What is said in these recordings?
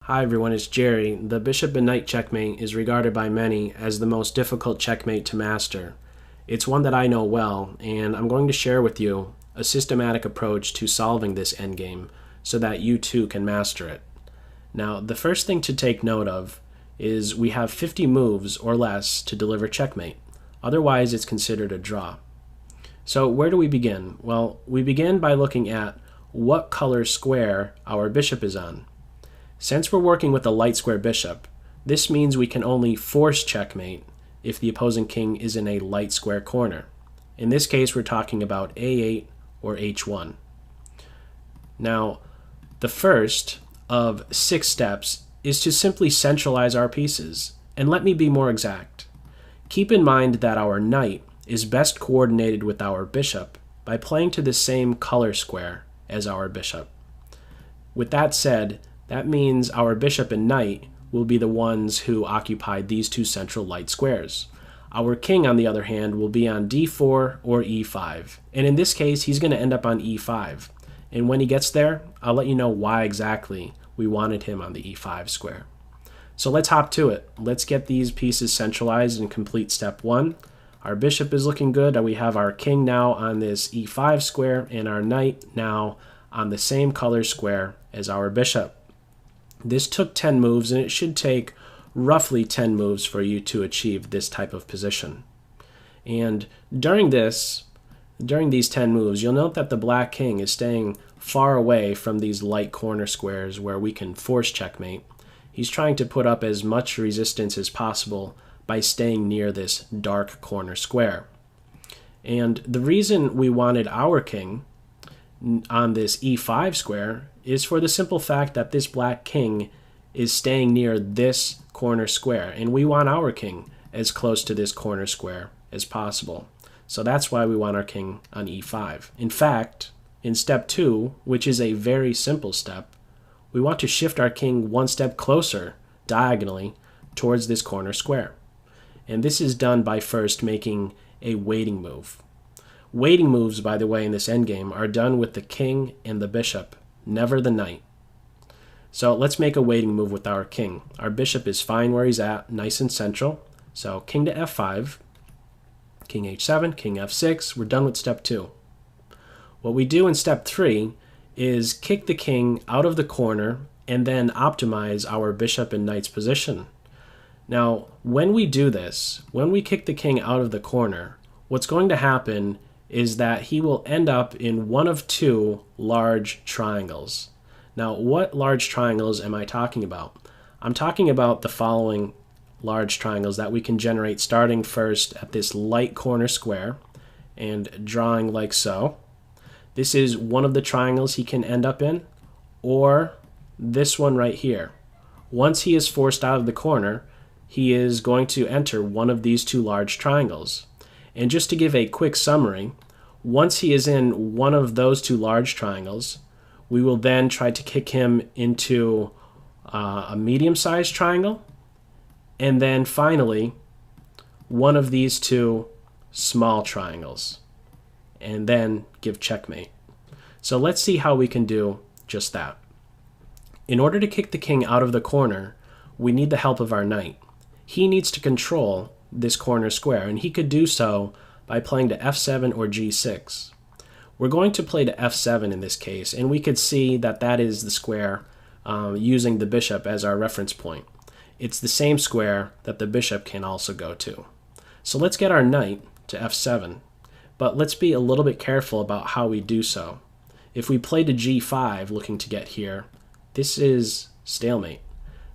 Hi everyone, it's Jerry. The bishop and knight checkmate is regarded by many as the most difficult checkmate to master. It's one that I know well, and I'm going to share with you a systematic approach to solving this endgame so that you too can master it. Now, the first thing to take note of is we have 50 moves or less to deliver checkmate. Otherwise, it's considered a draw. So where do we begin? Well, we begin by looking at what color square our bishop is on. Since we're working with a light square bishop, this means we can only force checkmate if the opposing king is in a light square corner. In this case, we're talking about A8 or H1. Now, the first of 6 steps is to simply centralize our pieces. And let me be more exact. Keep in mind that our knight is best coordinated with our bishop by playing to the same color square as our bishop. With that said, that means our bishop and knight will be the ones who occupy these two central light squares. Our king, on the other hand, will be on d4 or e5. And in this case, he's going to end up on e5. And when he gets there, I'll let you know why exactly we wanted him on the e5 square. So let's hop to it. Let's get these pieces centralized and complete step 1. Our bishop is looking good, and we have our king now on this e5 square and our knight now on the same color square as our bishop. This took 10 moves, and it should take roughly 10 moves for you to achieve this type of position. And during these 10 moves, you'll note that the black king is staying far away from these light corner squares where we can force checkmate. He's trying to put up as much resistance as possible by staying near this dark corner square. And the reason we wanted our king on this e5 square is for the simple fact that this black king is staying near this corner square, and we want our king as close to this corner square as possible. So that's why we want our king on e5. In fact, in step 2, which is a very simple step, we want to shift our king one step closer diagonally towards this corner square. And this is done by first making a waiting move. Waiting moves, by the way, in this endgame are done with the king and the bishop, never the knight. So let's make a waiting move with our king. Our bishop is fine where he's at, nice and central. So king to f5, king h7, king f6. We're done with step 2. What we do in step 3 is kick the king out of the corner and then optimize our bishop and knight's position. Now, when we do this, when we kick the king out of the corner, what's going to happen is that he will end up in one of 2 large triangles. Now, what large triangles am I talking about? I'm talking about the following large triangles that we can generate starting first at this light corner square and drawing like so. This is one of the triangles he can end up in, or this one right here. Once he is forced out of the corner, he is going to enter one of these 2 large triangles. And just to give a quick summary, once he is in one of those 2 large triangles, we will then try to kick him into a medium-sized triangle, and then finally one of these 2 small triangles, and then give checkmate. So let's see how we can do just that. In order to kick the king out of the corner, we need the help of our knight. He needs to control this corner square, and he could do so by playing to f7 or g6. We're going to play to f7 in this case, and we could see that that is the square using the bishop as our reference point. It's the same square that the bishop can also go to. So let's get our knight to f7, but let's be a little bit careful about how we do so. If we play to g5 looking to get here, this is stalemate.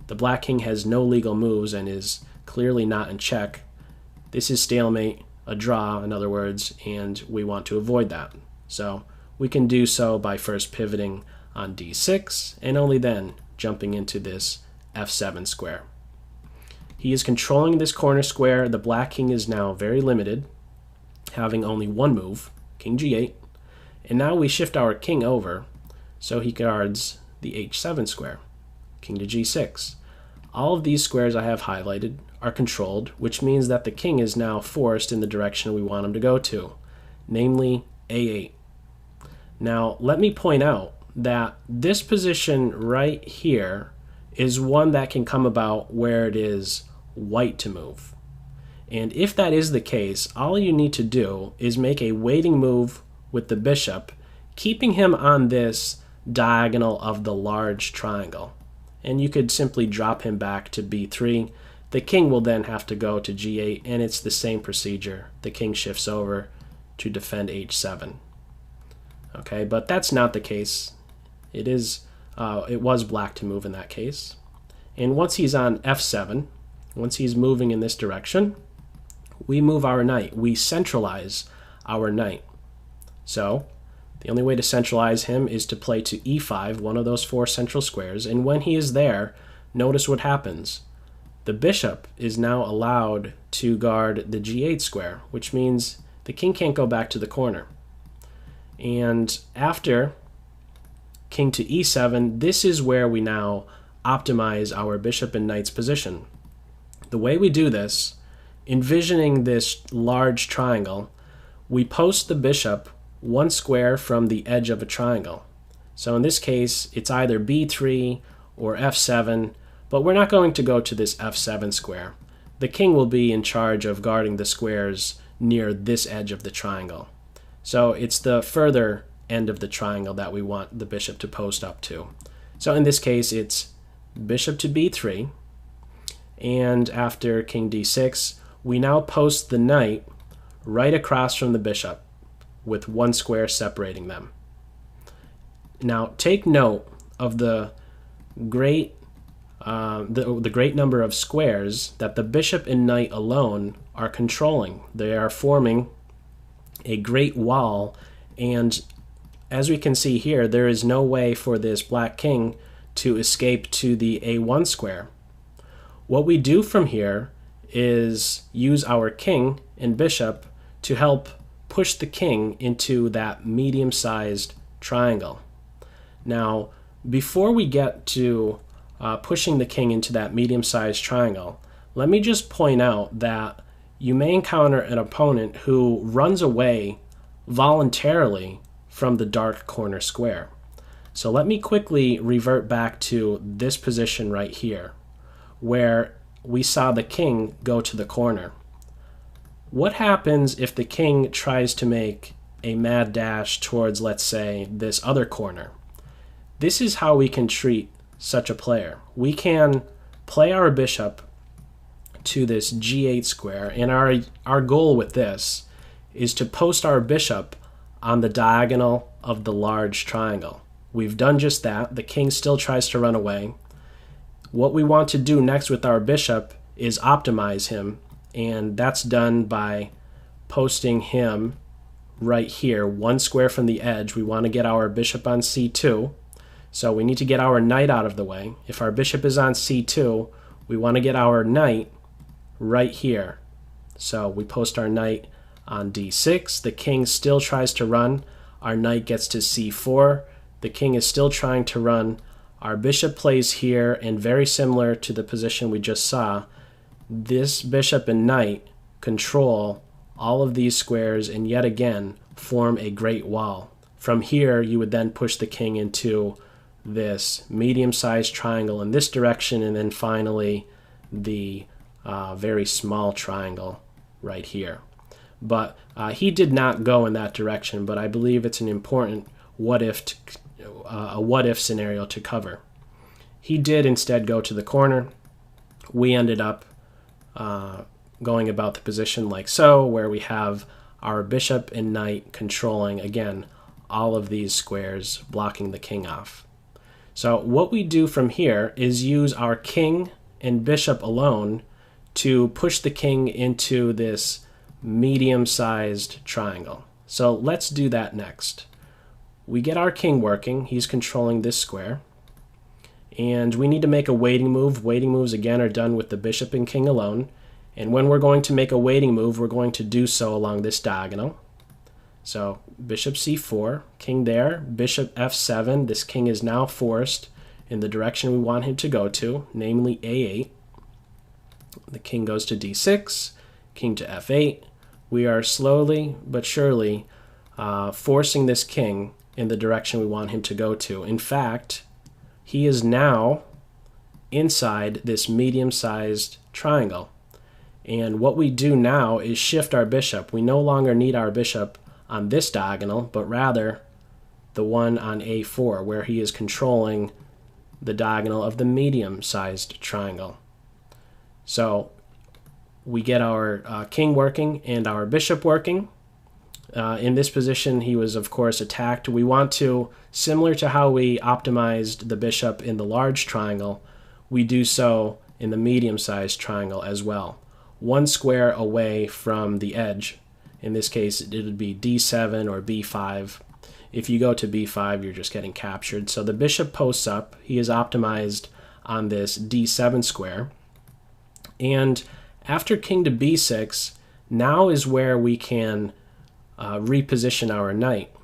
The black king has no legal moves and is clearly not in check. This is stalemate, a draw in other words, and we want to avoid that. So we can do so by first pivoting on d6 and only then jumping into this f7 square. He is controlling this corner square. The black king is now very limited, having only one move, king g8. And now we shift our king over so he guards the h7 square, king to g6. All of these squares I have highlighted are controlled, which means that the king is now forced in the direction we want him to go to, namely a8. Now, let me point out that this position right here is one that can come about where it is white to move. And if that is the case, all you need to do is make a waiting move with the bishop, keeping him on this diagonal of the large triangle. And you could simply drop him back to b3. The king will then have to go to g8, and it's the same procedure. The king shifts over to defend h7. Okay, but that's not the case. It was black to move in that case. And once he's on f7, once he's moving in this direction, we move our knight. We centralize our knight. So the only way to centralize him is to play to e5, one of those 4 central squares. And when he is there, notice what happens. The bishop is now allowed to guard the g8 square, which means the king can't go back to the corner. And after king to e7, this is where we now optimize our bishop and knight's position. The way we do this, envisioning this large triangle, we post the bishop 1 square from the edge of a triangle. So in this case, it's either b3 or f7, but we're not going to go to this f7 square. The king will be in charge of guarding the squares near this edge of the triangle. So it's the further end of the triangle that we want the bishop to post up to. So in this case, it's bishop to b3, and after king d6, we now post the knight right across from the bishop with 1 square separating them. Now take note of the great number of squares that the bishop and knight alone are controlling. They are forming a great wall, and as we can see here, there is no way for this black king to escape to the a1 square. What we do from here is use our king and bishop to help push the king into that medium-sized triangle. Now, before we get to pushing the king into that medium-sized triangle, let me just point out that you may encounter an opponent who runs away voluntarily from the dark corner square. So let me quickly revert back to this position right here, where we saw the king go to the corner. What happens if the king tries to make a mad dash towards, let's say, this other corner? This is how we can treat such a player. We can play our bishop to this g8 square, and our goal with this is to post our bishop on the diagonal of the large triangle. We've done just that. The king still tries to run away. What we want to do next with our bishop is optimize him, and that's done by posting him right here, 1 square from the edge. We want to get our bishop on c2, so we need to get our knight out of the way. If our bishop is on c2, we want to get our knight right here. So we post our knight on d6. The king still tries to run. Our knight gets to c4. The king is still trying to run. Our bishop plays here, and very similar to the position we just saw, this bishop and knight control all of these squares and yet again form a great wall. From here, you would then push the king into this medium-sized triangle in this direction, and then finally the very small triangle right here. But he did not go in that direction, but I believe it's an important a what-if scenario to cover. He did instead go to the corner. We ended up going about the position like so, where we have our bishop and knight controlling, again, all of these squares, blocking the king off. So what we do from here is use our king and bishop alone to push the king into this medium-sized triangle. So let's do that next. We get our king working. He's controlling this square. And we need to make a waiting move. Waiting moves, again, are done with the bishop and king alone. And when we're going to make a waiting move, we're going to do so along this diagonal. So bishop c4, king there, bishop f7. This king is now forced in the direction we want him to go to, namely a8. The king goes to d6, king to f8. We are slowly but surely forcing this king in the direction we want him to go to. In fact, he is now inside this medium-sized triangle. And what we do now is shift our bishop. We no longer need our bishop on this diagonal, but rather the one on A4, where he is controlling the diagonal of the medium-sized triangle. So we get our king working and our bishop working. In this position, he was, of course, attacked. We want to, similar to how we optimized the bishop in the large triangle, we do so in the medium-sized triangle as well. One square away from the edge. In this case, it would be D7 or B5. If you go to B5, you're just getting captured. So the bishop posts up. He is optimized on this D7 square. And after king to B6, now is where we can reposition our knight.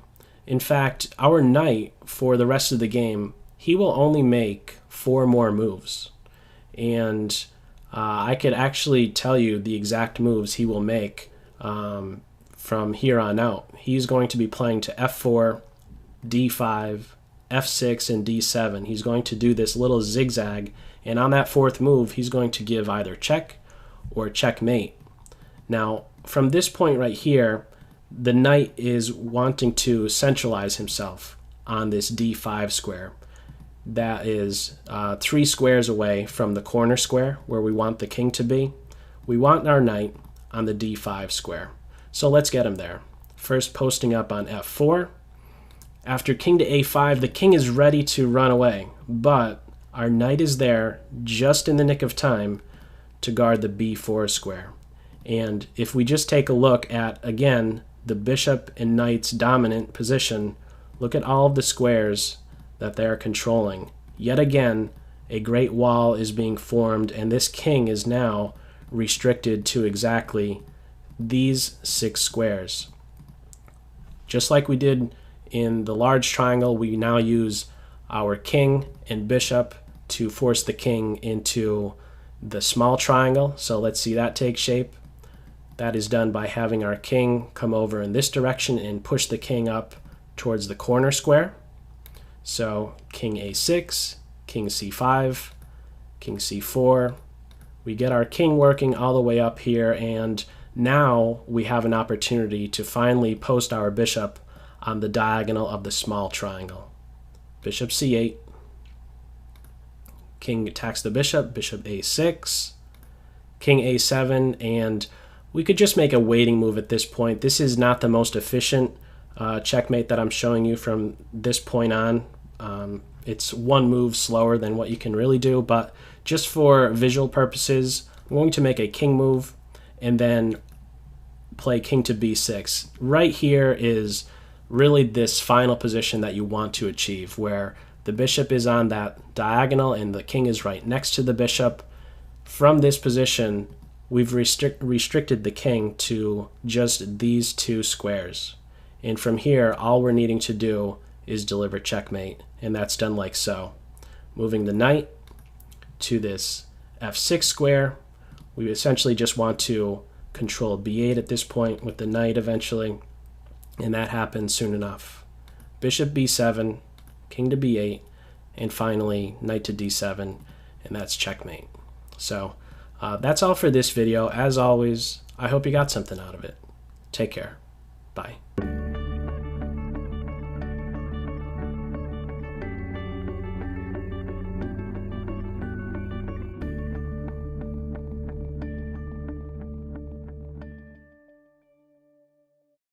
In fact, our knight, for the rest of the game, he will only make 4 more moves. And I could actually tell you the exact moves he will make from here on out. He's going to be playing to F4, D5, F6, and D7. He's going to do this little zigzag, and on that 4th move, he's going to give either check or checkmate. Now, from this point right here, the knight is wanting to centralize himself on this D5 square. That is 3 squares away from the corner square where we want the king to be. We want our knight on the D5 square. So let's get him there. First, posting up on F4. After king to A5, the king is ready to run away, but our knight is there just in the nick of time to guard the B4 square. And if we just take a look at, again, the bishop and knight's dominant position, look at all of the squares that they are controlling. Yet again, a great wall is being formed, and this king is now restricted to exactly these 6 squares. Just like we did in the large triangle, we now use our king and bishop to force the king into the small triangle. So let's see that take shape. That is done by having our king come over in this direction and push the king up towards the corner square. So king A6, king C5, king C4. We get our king working all the way up here, and now we have an opportunity to finally post our bishop on the diagonal of the small triangle. Bishop C8. King attacks the bishop, bishop A6, king A7, and we could just make a waiting move at this point. This is not the most efficient checkmate that I'm showing you from this point on. It's 1 move slower than what you can really do, but just for visual purposes, I'm going to make a king move and then play king to B6. Right here is really this final position that you want to achieve, where the bishop is on that diagonal and the king is right next to the bishop. From this position, we've restricted the king to just these 2 squares. And from here, all we're needing to do is deliver checkmate, and that's done like so. Moving the knight to this F6 square, we essentially just want to control B8 at this point with the knight eventually, and that happens soon enough. Bishop B7, king to B8, and finally knight to D7, and that's checkmate. So that's all for this video. As always, I hope you got something out of it. Take care. Bye.